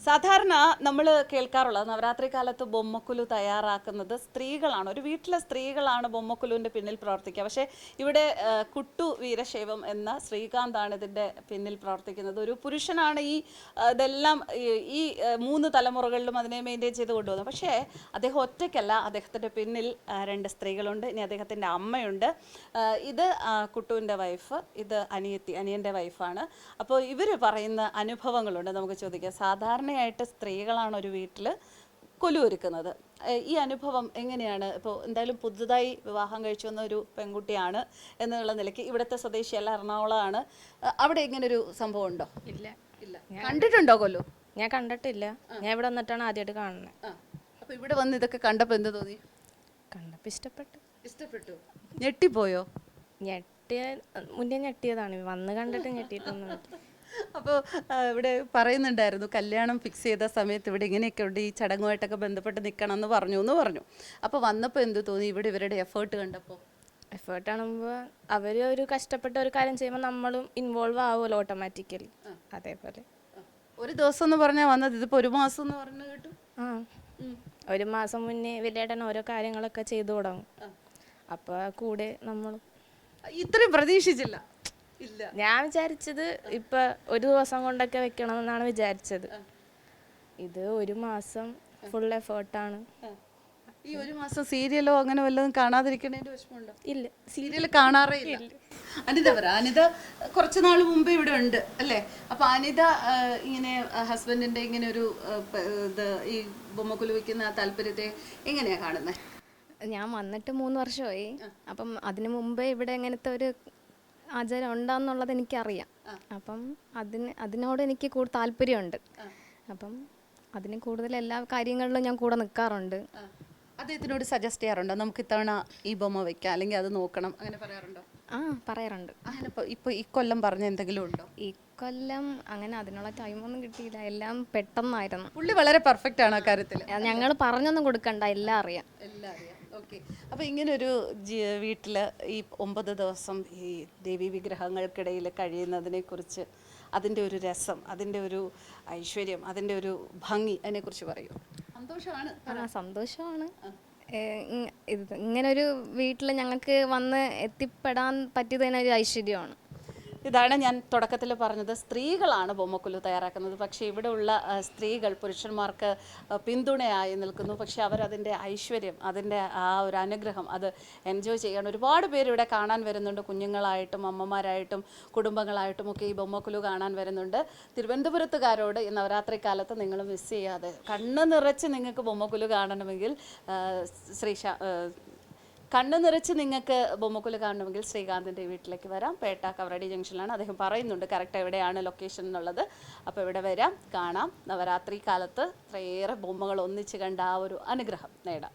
സാധാരണ നമ്മൾ കേൾക്കാറുള്ളത് നവരാത്രി കാലത്ത് ബൊമ്മക്കുലു തയ്യാറാക്കുന്നത് സ്ത്രീകളാണ്. ഒരു വീട്ടിലെ സ്ത്രീകളാണ് ബൊമ്മക്കുലുവിൻ്റെ പിന്നിൽ പ്രവർത്തിക്കുക. പക്ഷേ ഇവിടെ കുട്ടു വീരശൈവം എന്ന ശ്രീകാന്താണ് ഇതിൻ്റെ പിന്നിൽ പ്രവർത്തിക്കുന്നത്. ഒരു പുരുഷനാണ് ഇതെല്ലാം ഈ 3 തലമുറകളിലും അതിനെ മെയിൻറ്റെയിൻ ചെയ്ത് കൊണ്ടുപോകുന്നത്. പക്ഷേ അദ്ദേഹം ഒറ്റയ്ക്കല്ല, അദ്ദേഹത്തിൻ്റെ പിന്നിൽ 2 സ്ത്രീകളുണ്ട്. ഇനി അദ്ദേഹത്തിൻ്റെ അമ്മയുണ്ട്. ഇത് കുട്ടുവിൻ്റെ വൈഫ്, ഇത് അനിയൻ്റെ വൈഫാണ്. അപ്പോൾ ഇവർ പറയുന്ന അനുഭവങ്ങളുണ്ട്. നമുക്ക് ചോദിക്കാം. സാധാരണയായിട്ട് സ്ത്രീകളാണ് ഒരു വീട്ടിൽ കൊലു ഒരുക്കുന്നത്. ഈ അനുഭവം എങ്ങനെയാണ്? ഇപ്പോൾ എന്തായാലും പുതുതായി വിവാഹം കഴിച്ചു വന്ന ഒരു പെൺകുട്ടിയാണ് എന്നുള്ള നിലയ്ക്ക്, ഇവിടുത്തെ സ്വദേശിയല്ല, എറണാകുളമാണ്. അവിടെ ഇങ്ങനൊരു സംഭവം ഉണ്ടോ? ഇല്ല. ഇല്ല. കണ്ടിട്ടുണ്ടോ കൊലു? ഞാൻ കണ്ടിട്ടില്ല. ഞാൻ ഇവിടെ വന്നിട്ടാണ് ആദ്യമായിട്ട് കാണുന്നത്. അപ്പോൾ ഇവിടെ വന്ന് ഇതൊക്കെ കണ്ടപ്പോൾ എന്ത് തോന്നി? കണ്ടപ്പോൾ ഇഷ്ടപ്പെട്ടു. ഞെട്ടിപ്പോയോ? മുന്നേ ഞെട്ടിയതാണ്, വന്ന് കണ്ടിട്ട് ഞെട്ടിയിട്ടൊന്നും. അപ്പോൾ ഇവിടെ പറയുന്നുണ്ടായിരുന്നു, കല്യാണം ഫിക്സ് ചെയ്ത സമയത്ത് ഇവിടെ ഇങ്ങനെയൊക്കെ ഉണ്ട്, ഈ ചടങ്ങുമായിട്ടൊക്കെ ബന്ധപ്പെട്ട് നിൽക്കണം എന്ന് പറഞ്ഞു. അപ്പോൾ വന്നപ്പോൾ എന്ത് തോന്നി ഇവിടെ ഇവരുടെ എഫേർട്ട് കണ്ടപ്പോൾ? എഫേർട്ട് കാണുമ്പോൾ അവർ ഒരു കഷ്ടപ്പെട്ട ഒരു കാര്യം ചെയ്യുമ്പോൾ നമ്മളും ഇൻവോൾവ് ആവുമല്ലോ ഓട്ടോമാറ്റിക്കലി. അതേപോലെ ഒരു ദിവസം എന്ന് പറഞ്ഞാൽ വന്നത്, ഇതിപ്പോൾ 1 മാസം എന്ന് പറഞ്ഞു കേട്ടു. ഒരു മാസം മുന്നേ വലിയേട്ടൻ ഓരോ കാര്യങ്ങളൊക്കെ ചെയ്തു തുടങ്ങും. അപ്പോൾ കൂടെ നമ്മൾ ഇത്രയും പ്രതീക്ഷിച്ചില്ല. ഇല്ല, ഞാൻ വിചാരിച്ചത് ഇപ്പൊ ഒരു ദിവസം കൊണ്ടൊക്കെ വെക്കണം എന്നാണ് വിചാരിച്ചത്. ഇത് 1 മാസം ഫുൾ എഫേർട്ടാണ്. ഈ 1 മാസം സീരിയലോ അങ്ങനെ വല്ലതും കാണാതിരിക്കണേന്റെ വിഷമമുണ്ടോ? ഇല്ല, സീരിയൽ കാണാറേ ഇല്ല. അനിത കുറച്ച് നാൾ മുമ്പ് ഇവിടെ ഉണ്ട് അല്ലേ? അപ്പൊ അനിത ഇങ്ങനെ ഹസ്ബൻഡിന്റെ ഇങ്ങനെ ഒരു ഈ ബൊമ്മക്കുലു വയ്ക്കുന്ന താല്പര്യത്തെ എങ്ങനെയാ കാണുന്നത്? ഞാൻ വന്നിട്ട് 3 വർഷമായി. അപ്പം അതിനു മുമ്പേ ഇവിടെ ഇങ്ങനത്തെ ഒരു ആചാരം ഉണ്ടാന്നുള്ളത് എനിക്കറിയാം. അപ്പം അതിനോട് എനിക്ക് കൂടുതൽ താല്പര്യമുണ്ട്. അപ്പം അതിന് കൂടുതൽ എല്ലാ കാര്യങ്ങളിലും ഞാൻ കൂടെ നിൽക്കാറുണ്ട്. അദ്ദേഹത്തിനോട് സജസ്റ്റ് ചെയ്യാറുണ്ടോ, നമുക്ക് ഇത്തവണ ഈ ബൊമ്മ വെക്കാം, അല്ലെങ്കിൽ അത് നോക്കണം, അങ്ങനെ പറയാറുണ്ടോ? പറയാറുണ്ട്. അങ്ങനെ ഇപ്പോൾ ഈ കൊല്ലം പറഞ്ഞ എന്തെങ്കിലും ഉണ്ടോ? ഈ കൊല്ലം അങ്ങനെ അതിനുള്ള ടൈമൊന്നും കിട്ടിയില്ല, എല്ലാം പെട്ടെന്നായിരുന്നു. പുള്ളി വളരെ പെർഫെക്റ്റ് ആണ് ആ കാര്യത്തിൽ. ഞങ്ങൾ പറഞ്ഞൊന്നും കൊടുക്കണ്ട, എല്ലാം അറിയാം. ഓക്കെ. അപ്പോൾ ഇങ്ങനൊരു വീട്ടിൽ ഈ 9 ദിവസം ഈ ദേവീ വിഗ്രഹങ്ങൾക്കിടയിൽ കഴിയുന്നതിനെക്കുറിച്ച്, അതിൻ്റെ ഒരു രസം, അതിൻ്റെ ഒരു ഐശ്വര്യം, അതിൻ്റെ ഒരു ഭംഗി, അതിനെക്കുറിച്ച് പറയൂ. സന്തോഷമാണ്. ഇങ്ങനൊരു വീട്ടിൽ ഞങ്ങൾക്ക് വന്ന് എത്തിപ്പെടാൻ പറ്റിയത് തന്നെ ഒരു ഐശ്വര്യമാണ്. ഇതാണ് ഞാൻ തുടക്കത്തിൽ പറഞ്ഞത്, സ്ത്രീകളാണ് ബൊമ്മക്കുലു തയ്യാറാക്കുന്നത്. പക്ഷേ ഇവിടെ ഉള്ള സ്ത്രീകൾ പുരുഷന്മാർക്ക് പിന്തുണയായി നിൽക്കുന്നു. പക്ഷേ അവരതിൻ്റെ ഐശ്വര്യം, അതിൻ്റെ ആ ഒരു അനുഗ്രഹം അത് എൻജോയ് ചെയ്യാൻ ഒരുപാട് പേര് ഇവിടെ കാണാൻ വരുന്നുണ്ട്. കുഞ്ഞുങ്ങളായിട്ടും അമ്മമാരായിട്ടും കുടുംബങ്ങളായിട്ടും ഒക്കെ ഈ ബൊമ്മക്കുലു കാണാൻ വരുന്നുണ്ട്. തിരുവനന്തപുരത്തുകാരോട് ഈ നവരാത്രി കാലത്ത് നിങ്ങൾ മിസ് ചെയ്യാതെ, കണ്ണ് നിറച്ച് നിങ്ങൾക്ക് ബൊമ്മക്കുലു കാണണമെങ്കിൽ കണ്ണു നിറച്ച് നിങ്ങൾക്ക് ബൊമ്മക്കുലു കാണണമെങ്കിൽ ശ്രീകാന്തിൻ്റെ വീട്ടിലേക്ക് വരാം. പേട്ട കവറടി ജംഗ്ഷനിലാണ്. അദ്ദേഹം പറയുന്നുണ്ട് കറക്റ്റ് എവിടെയാണ് ലൊക്കേഷൻ എന്നുള്ളത്. അപ്പോൾ ഇവിടെ വരാം, കാണാം. നവരാത്രി കാലത്ത് ഇത്രയേറെ ബൊമ്മകൾ ഒന്നിച്ച് കണ്ട ആ ഒരു അനുഗ്രഹം നേടാം.